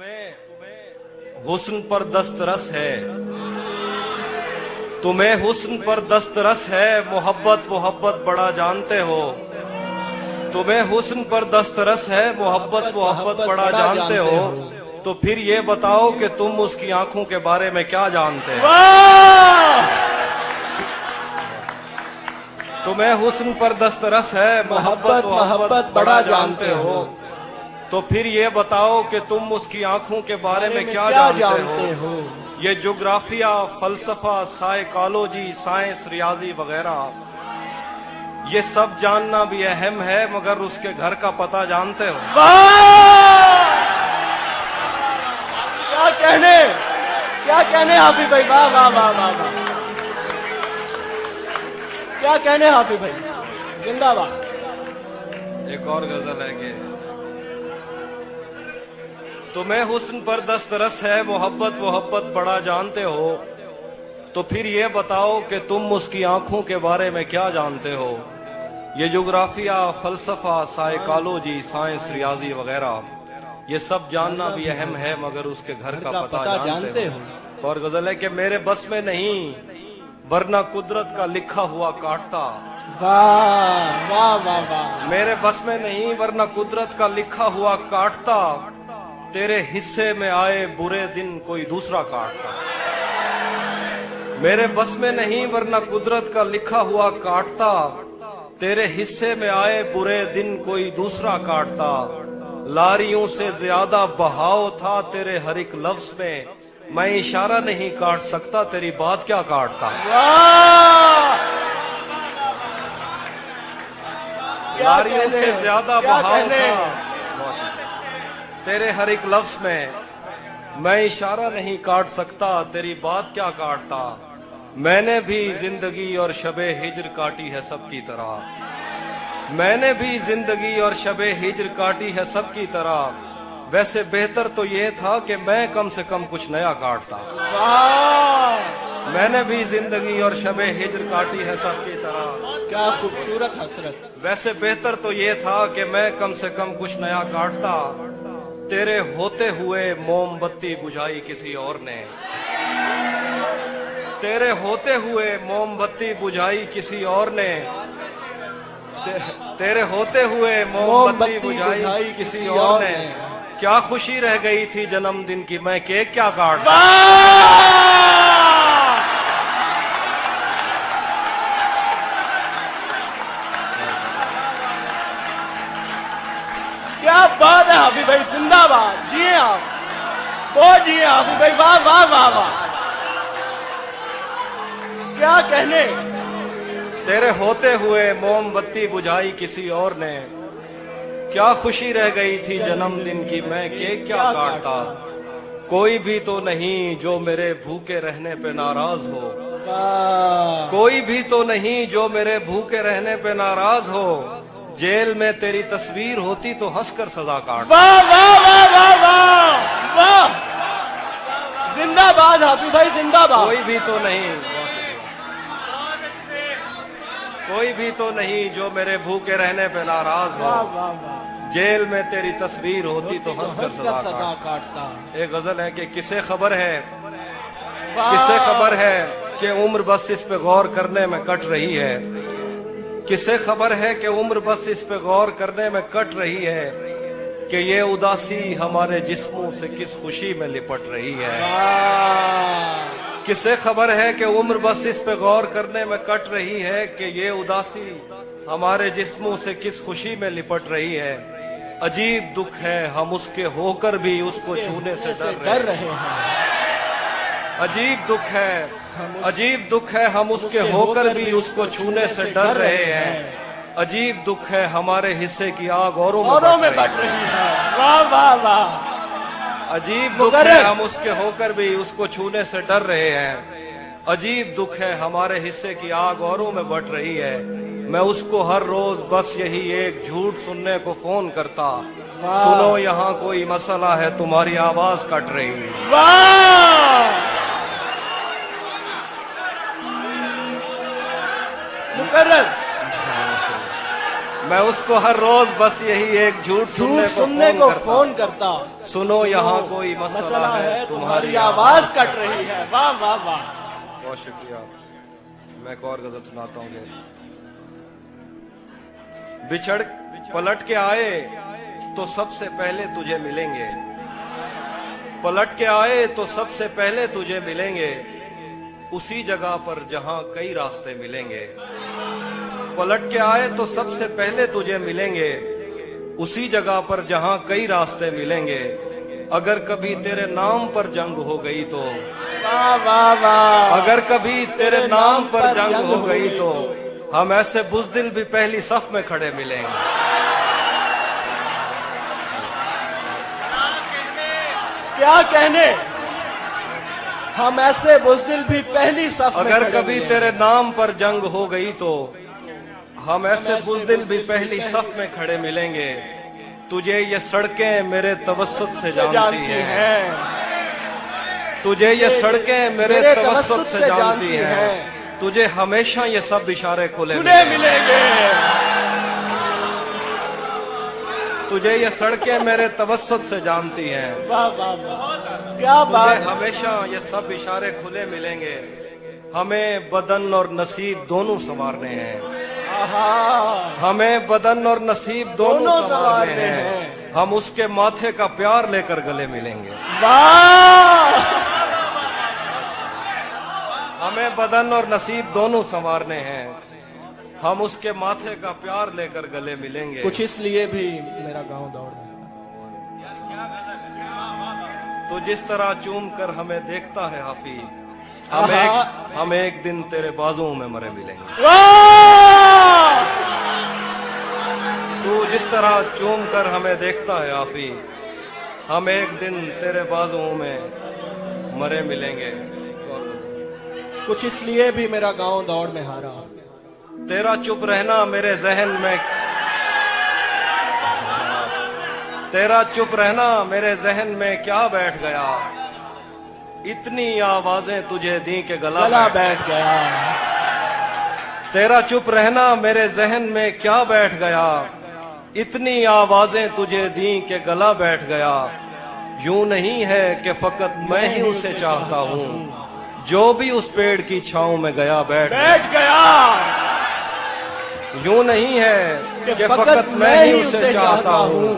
तुम्हें हुस्न पर दस्तरस है, तुम्हें हुस्न पर दस्तरस है, मोहब्बत मोहब्बत बड़ा जानते हो। तुम्हें हुस्न पर दस्तरस है, मोहब्बत मोहब्बत बड़ा जानते हो। तो फिर ये बताओ कि तुम उसकी आंखों के बारे में क्या जानते हो। तुम्हें हुस्न पर दस्तरस है, मोहब्बत मोहब्बत बड़ा जानते हो। तो फिर ये बताओ कि तुम उसकी आंखों के बारे में क्या जानते हो। ये ज्योग्राफिया, फलसफा, साइकोलॉजी, साइंस, रियाजी वगैरह ये सब जानना भी अहम है, मगर उसके घर का पता जानते हो। क्या कहने हाफिज भाई, वाह वाह वाह वाह वाह, क्या कहने हाफिज भाई, जिंदाबाद। एक और गजल है कि तुम्हें हुस्न पर दस्तरस है, मोहब्बत मोहब्बत बड़ा जानते हो। तो फिर ये बताओ कि तुम उसकी आंखों के बारे में क्या जानते हो। ये ज्योग्राफिया, फलसफा, साइकोलॉजी, साइंस, रियाजी वगैरह ये सब जानना भी अहम है, मगर उसके घर का पता जानते हो। और गजल है कि मेरे बस में नहीं, वरना कुदरत का लिखा हुआ काटता। वाह वाह वाह वाह, मेरे बस में नहीं, वरना कुदरत का लिखा हुआ काटता। तेरे हिस्से में आए बुरे दिन कोई दूसरा काटता। मेरे बस में नहीं, वरना कुदरत का लिखा हुआ काटता। तेरे हिस्से में आए बुरे दिन कोई दूसरा काटता। लारियों से ज्यादा बहाव था तेरे हर एक लफ्ज में, मैं इशारा नहीं काट सकता, तेरी बात क्या काटता। लारियों से ज्यादा बहाव था तेरे हर एक लफ्ज में, मैं इशारा नहीं काट सकता, तेरी बात क्या काटता। मैंने भी जिंदगी और शबे हिज्र काटी है सबकी तरह। मैंने भी जिंदगी और शबे हिज्र काटी है सबकी तरह। वैसे बेहतर तो ये था कि मैं कम से कम कुछ नया काटता। मैंने भी जिंदगी और शबे हिज्र काटी है सबकी तरह। क्या खूबसूरत हसरत। वैसे बेहतर तो ये था कि मैं कम से कम कुछ नया काटता। तेरे होते हुए मोमबत्ती बुझाई किसी और ने। तेरे होते हुए मोमबत्ती बुझाई किसी और ने। तेरे होते हुए मोमबत्ती बुझाई किसी और ने। क्या खुशी रह गई थी जन्मदिन की, मैं केक क्या काटता। क्या बात है हाफिज भाई, जिंदाबाद। जिए आप, वो जिए हाफिज भाई, वाह वाह वाह वाह, क्या कहने। तेरे होते हुए मोमबत्ती बुझाई किसी और ने। क्या खुशी रह गई थी जन्मदिन की, मैं केक क्या काटता। कोई भी तो नहीं जो मेरे भूखे रहने पे नाराज हो। कोई भी तो नहीं जो मेरे भूखे रहने पे नाराज हो। जेल में तेरी तस्वीर होती तो हंसकर सजा काट। वाह वाह वाह वाह वाह वाह, जिंदाबाद हाफिज भाई, जिंदाबाद। कोई भी तो नहीं, कोई भी तो नहीं जो मेरे भूखे रहने पे नाराज हो। वाह वाह वाह, जेल में तेरी तस्वीर होती तो हंसकर सजा काटता। एक गजल है कि किसे खबर है, किसे खबर है कि उम्र बस इस पे गौर करने में कट रही है। किसे खबर है कि उम्र बस इस पे गौर करने में कट रही है, कि ये उदासी हमारे जिस्मों से किस खुशी में लिपट रही है। किसे खबर है कि उम्र बस इस पे गौर करने में कट रही है, कि ये उदासी हमारे जिस्मों से किस खुशी में लिपट रही है। अजीब दुख है हम उसके होकर भी उसको छूने से डर रहे हैं। अजीब दुख है, अजीब दुख है हम उसके होकर भी उसको छूने से डर रहे हैं। अजीब दुख है हमारे हिस्से की आग औरों में बढ़ रही है। वाह वाह वाह, अजीब दुख है हम उसके होकर भी उसको छूने से डर रहे हैं। अजीब दुख है हमारे हिस्से की आग औरों में बढ़ रही है। मैं उसको हर रोज बस यही एक झूठ सुनने को फोन करता। सुनो यहाँ कोई मसला है, तुम्हारी आवाज कट रही है। वाह, मुकर्रर। मैं उसको हर रोज बस यही एक झूठ सुनने को फोन करता। सुनो यहाँ कोई मसला है, तुम्हारी आवाज कट रही है। वाह वाह वाह, बहुत शुक्रिया। मैं एक और गजल सुनाता हूँ। बिछड़ पलट के आए तो सबसे पहले तुझे मिलेंगे, पलट के आए तो सबसे पहले तुझे मिलेंगे, उसी जगह पर जहां कई रास्ते मिलेंगे। पलट के आए तो सबसे पहले तुझे मिलेंगे, उसी जगह पर जहां कई रास्ते मिलेंगे। अगर कभी तेरे नाम पर जंग हो गई तो, वाह वाह वाह, अगर कभी तेरे नाम पर जंग हो गई तो हम ऐसे बुज़दिल भी पहली सफ में खड़े मिलेंगे। क्या कहने, हम ऐसे बुज़दिल भी पहली सफ में अगर खड़े कभी मिलेंगे। तेरे नाम पर जंग हो गई तो हम ऐसे बुज़दिल भी पहली सफ में खड़े मिलेंगे। तुझे ये सड़कें मेरे तवस्सुत से जानती हैं, तुझे ये सड़कें मेरे तवस्सुत से जानती हैं। तुझे हमेशा ये सब इशारे खुले मिलेंगे। तुझे ये सड़कें मेरे तवस्सुत से जानती हैं। वाह वाह वाह, क्या तुझे बात। हमेशा ये सब इशारे खुले मिलेंगे। हमें बदन और नसीब दोनों संवारने हैं, आहा, हमें बदन और नसीब दोनों दोनों संवारने संवारने हैं। हैं। हम उसके माथे का प्यार लेकर गले मिलेंगे। वाह, हमें बदन और नसीब दोनों संवारने हैं। हम उसके माथे का प्यार लेकर गले मिलेंगे। कुछ इसलिए भी मेरा गांव दौड़ रहा तो जिस तरह चूम कर हमें देखता है हाफिज, आहा। हम एक दिन तेरे बाजुओं में मरे मिलेंगे। वाह, तू जिस तरह चूम कर हमें देखता है हाफिज, हम एक दिन तेरे बाजुओं में मरे मिलेंगे। कुछ इसलिए भी मेरा गांव दौड़ में हारा। तेरा चुप रहना मेरे जहन में, तेरा चुप रहना मेरे जहन में क्या बैठ गया। इतनी आवाजें तुझे दी के गला बैठ गया। तेरा चुप रहना मेरे जहन में क्या बैठ गया। इतनी आवाजें तुझे दी के गला बैठ गया। यूं नहीं है कि फकत मैं ही उसे चाहता हूँ, जो भी उस पेड़ की छांव में गया बैठ गया। यूं नहीं है कि फकत मैं ही उसे चाहता हूँ,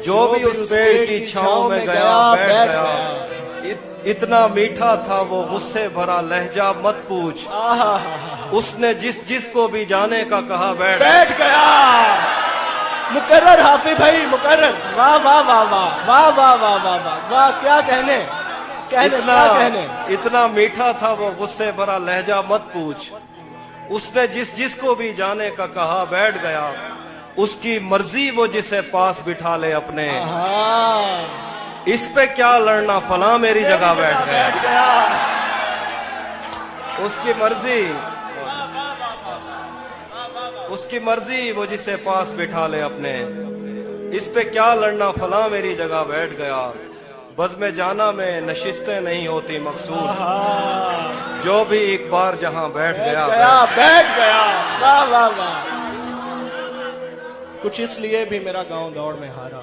जो भी उस पेड़ की छांव में गया बैठ गया। इतना मीठा था वो गुस्से भरा लहजा मत पूछ, उसने जिस को भी जाने का कहा बैठ गया। मुकर्रर हाफिज भाई, मुकर्रर। वाह वाह वाह वाह वाह वाह वाह वाह वाह वाह, क्या कहने, इतना मीठा था वो गुस्से भरा लहजा मत पूछ, उसने जिस को भी जाने का कहा बैठ गया। उसकी मर्जी वो जिसे पास बिठा ले अपने, इस पे क्या लड़ना फला मेरी जगह बैठ गया। उसकी मर्जी वो जिसे पास बिठा ले अपने, इस पे क्या लड़ना फला मेरी जगह बैठ गया। बज़्म जाना में नशिस्तें नहीं होती मखसूस, जो भी एक बार जहां बैठ गया। वाह वाह वाह। कुछ इसलिए भी मेरा गांव दौड़ में हारा।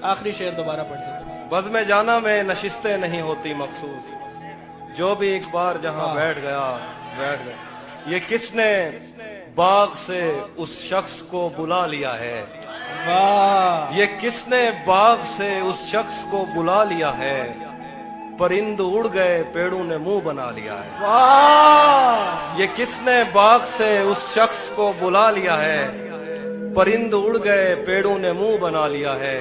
आखिरी शेर दोबारा पढ़ दो। बज़्म जाना में नशिस्तें नहीं होती मखसूस, जो भी एक बार जहां बैठ गया बैठ गया। ये किसने बाग से उस शख्स को बुला लिया है, वाह, ये किसने बाग से उस शख्स को बुला लिया है। परिंद उड़ गए पेड़ों ने मुंह बना लिया है। वाह, ये किसने बाग से उस शख्स को बुला लिया है। परिंद उड़ गए पेड़ों ने मुंह बना लिया है।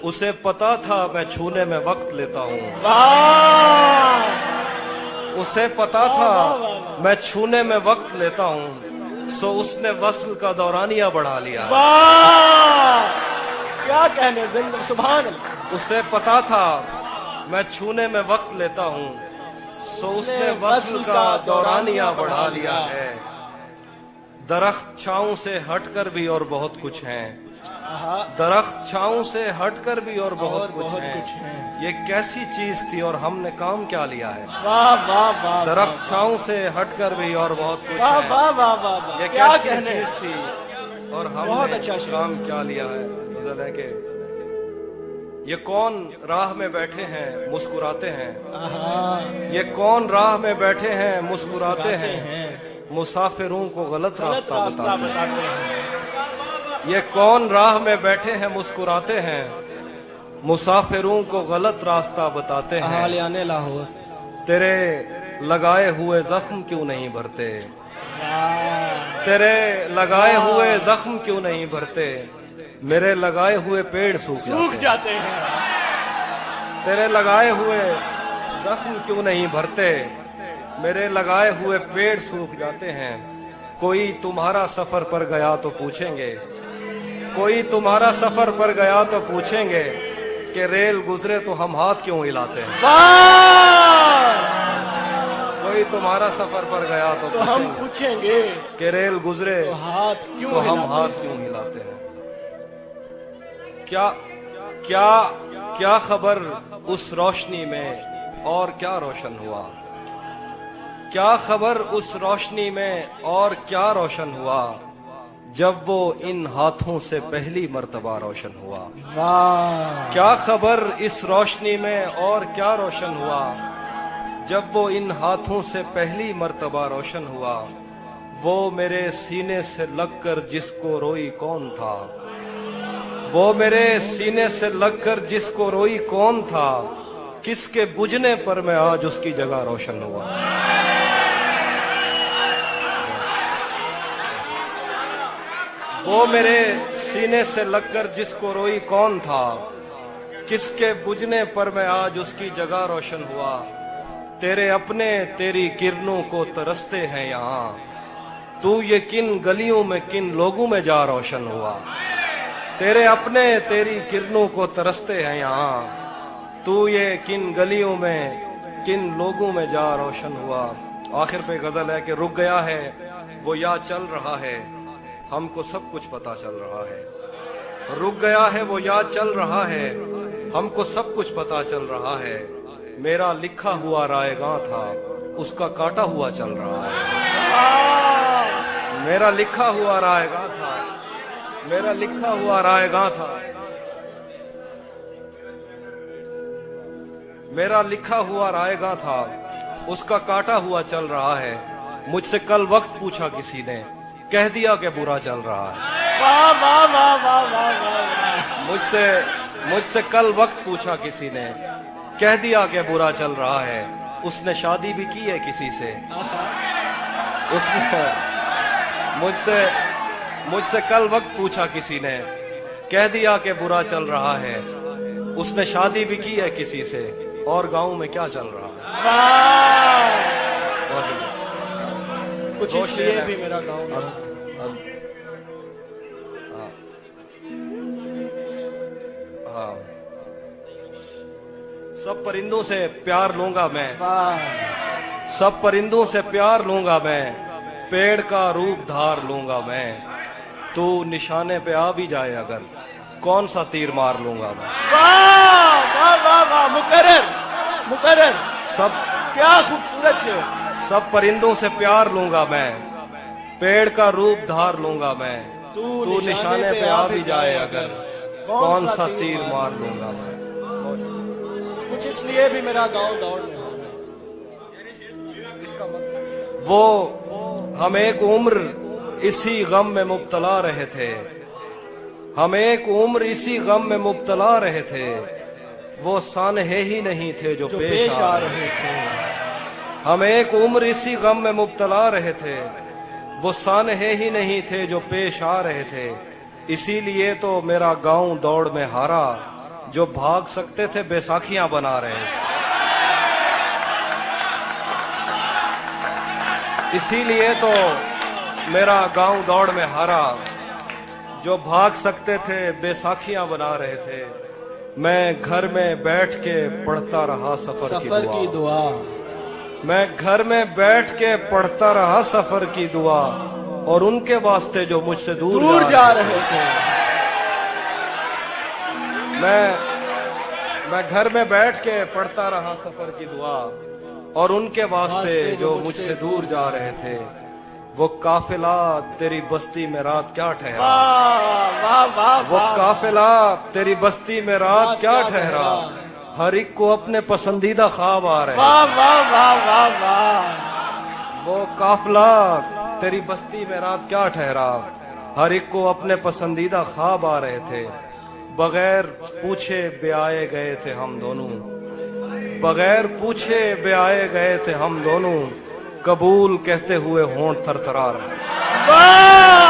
उसे पता था मैं छूने में वक्त लेता हूँ, उसे पता था मैं छूने में वक्त लेता हूँ, सो उसने वस्ल का दौरानिया बढ़ा लिया। वाह, क्या कहने, जिंदा सुभान अल्लाह। उसे पता था मैं छूने में वक्त लेता हूँ, सो उसने वस्ल का दौरानिया बढ़ा लिया है। दरख्त छांव से हटकर भी और बहुत कुछ है, आहा, दरख्त छांव से हटकर भी और बहुत कुछ बहुत है। कुछ है। ये कैसी चीज थी और हमने काम क्या लिया है। वाह वाह वाह, दरख्त छांव से हटकर भी और बहुत कुछ वाह है। वाह वाह वाह वाह, ये क्या कैसी कहने। चीज थी और बहुत हमने अच्छा शेर। काम क्या लिया है। गजल है कि ये कौन राह में बैठे हैं मुस्कुराते हैं। आहा, ये कौन राह में बैठे हैं मुस्कुराते हैं। हैं। मुसाफिरों को गलत गलत रास्ता रास्ता बताते हैं। बताते हैं। ये कौन राह में बैठे हैं मुस्कुराते हैं। मुसाफिरों को गलत रास्ता बताते हैं। हालियाने लाहौर। तेरे लगाए हुए जख्म क्यों नहीं भरते। वाह, तेरे लगाए हुए जख्म क्यों नहीं भरते। मेरे लगाए हुए पेड़ सूख सूख जाते हैं। जाते हैं। तेरे लगाए हुए जख्म क्यों नहीं भरते। मेरे लगाए हुए पेड़ सूख जाते हैं। कोई तुम्हारा सफर पर गया तो पूछेंगे। कोई तुम्हारा सफर पर गया तो पूछेंगे कि रेल गुजरे तो हम हाथ क्यों हिलाते हैं। वाह, कोई तुम्हारा सफर पर गया तो तो हम पूछेंगे पूछेंगे कि रेल गुजरे तो हाथ क्यों तो हम हिलाते हाथ क्यों हिलाते हैं। क्या क्या क्या खबर उस रोशनी में और क्या रोशन हुआ। क्या खबर उस रोशनी में और क्या रोशन हुआ। जब वो इन हाथों से पहली मर्तबा रोशन हुआ। वाह, क्या खबर इस रोशनी में और क्या रोशन हुआ। जब वो इन हाथों से पहली मर्तबा रोशन हुआ। वो मेरे सीने से लगकर जिसको रोई कौन था। वो मेरे सीने से लगकर जिसको रोई कौन था। किसके बुझने पर मैं आज उसकी जगह रोशन हुआ। वो मेरे सीने से लगकर जिसको रोई कौन था। किसके बुझने पर मैं आज उसकी जगह रोशन हुआ। तेरे अपने तेरी किरणों को तरसते हैं यहाँ। तू ये किन गलियों में किन लोगों में जा रोशन हुआ। तेरे अपने तेरी किरणों को तरसते हैं यहाँ। तू ये किन गलियों में किन लोगों में जा रोशन हुआ। आखिर पे गजल है कि रुक गया है वो या चल रहा है। हमको सब कुछ पता चल रहा है। रुक गया है वो या चल रहा है। हमको सब कुछ पता चल रहा है। मेरा लिखा हुआ रायगां था उसका काटा हुआ चल रहा है। मेरा लिखा हुआ रायगां था। मेरा लिखा हुआ रायगां था। मेरा लिखा हुआ रायगां था उसका काटा हुआ चल रहा है। मुझसे कल वक्त पूछा किसी ने कह दिया कि बुरा चल रहा है। वाह वाह वाह वाह वाह वाह, मुझसे कल वक्त पूछा किसी ने कह दिया कि बुरा चल रहा है। उसने शादी भी की है किसी से। उसने मुझसे कल वक्त पूछा किसी ने कह दिया कि बुरा चल रहा है। उसने शादी भी की है किसी से और गांव में क्या चल रहा है। वाह, बहुत कुछ दो इसलिए शेर भी हैं। मेरा गाँव अब हाँ, सब परिंदों से प्यार लूंगा मैं। वाह, सब परिंदों से प्यार लूंगा मैं। पेड़ का रूप धार लूंगा मैं। तू निशाने पे आ भी जाए अगर कौन सा तीर मार लूंगा मैं। वाह वाह वाह वाह, मुकर्रर मुकर्रर, सब क्या खूबसूरत है। सब परिंदों से प्यार लूंगा मैं। पेड़ का रूप धार लूंगा मैं। तू निशाने पे आ भी जाए अगर कौन सा तीर मार लूंगा मैं। कुछ इसलिए भी मेरा गांव दौड़ में हो। वो हम एक उम्र इसी गम में मुब्तला रहे थे। हम एक उम्र इसी गम में मुब्तला रहे थे। वो सानहे ही नहीं थे जो पेश आ रहे थे। हम एक उम्र इसी गम में मुब्तला रहे थे। वो सानहे ही नहीं थे जो पेश आ रहे थे। इसीलिए तो मेरा गांव दौड़ में हारा। जो भाग सकते थे बैसाखियां बना रहे थे। इसीलिए तो मेरा गांव दौड़ में हारा। जो भाग सकते थे बैसाखियां बना रहे थे। मैं घर में बैठ के पढ़ता रहा सफर की दुआ। मैं घर में बैठ के पढ़ता रहा सफर की दुआ। और उनके वास्ते जो मुझसे दूर जा रहे थे। मैं घर में बैठ के पढ़ता रहा सफर की दुआ, और उनके वास्ते जो मुझसे दूर जा रहे थे, वो काफिला तेरी बस्ती में रात क्या ठहरा, वाह वाह वाह वो वाह काफिला तेरी बस्ती में रात क्या ठहरा, हर एक को अपने पसंदीदा ख्वाब आ रहे हैं। वाह वाह वाह वाह वाह वो काफिला तेरी बस्ती में रात क्या ठहरा, हर एक को अपने पसंदीदा ख्वाब आ रहे थे, बगैर पूछे ब्याए गए थे हम दोनों, बगैर पूछे ब्याए गए थे हम दोनों, कबूल कहते हुए होंठ थरथरा रहे। वाह